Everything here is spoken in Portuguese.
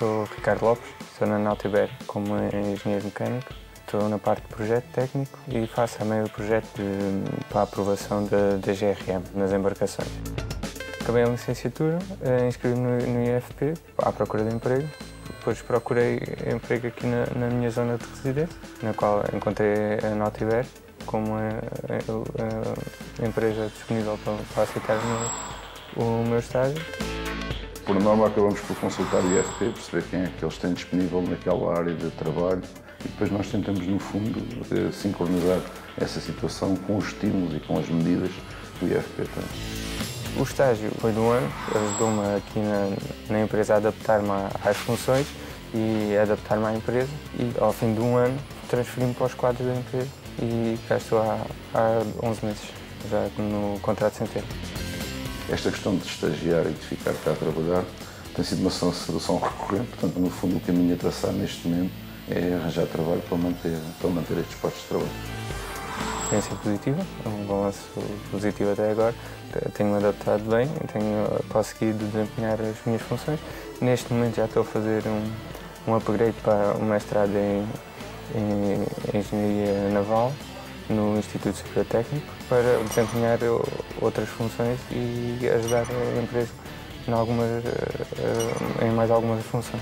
sou Ricardo Lopes, estou na Nautiber como engenheiro mecânico. Estou na parte de projeto técnico e faço também o projeto para a aprovação da GRM nas embarcações. Acabei a licenciatura, inscrevi-me no IFP à procura de emprego. Depois procurei emprego aqui na minha zona de residência, na qual encontrei a Nautiber como a empresa disponível para aceitar o meu estágio. Por norma, acabamos por consultar o IFP, perceber quem é que eles têm disponível naquela área de trabalho e depois nós tentamos, no fundo, sincronizar essa situação com os estímulos e com as medidas que o IFP tem. O estágio foi de um ano, ajudou-me aqui na empresa a adaptar-me às funções e a adaptar-me à empresa e ao fim de um ano transferi-me para os quadros da empresa e cá estou há 11 meses, já no contrato sem termo. Esta questão de estagiar e de ficar cá a trabalhar tem sido uma situação recorrente, portanto, no fundo, o caminho a traçar neste momento é arranjar trabalho para manter estes postos de trabalho. Experiência positiva, um balanço positivo até agora. Tenho-me adaptado bem, tenho conseguido desempenhar as minhas funções. Neste momento já estou a fazer um upgrade para um mestrado em Engenharia Naval no Instituto Superior Técnico para desempenhar outras funções e ajudar a empresa em mais algumas funções.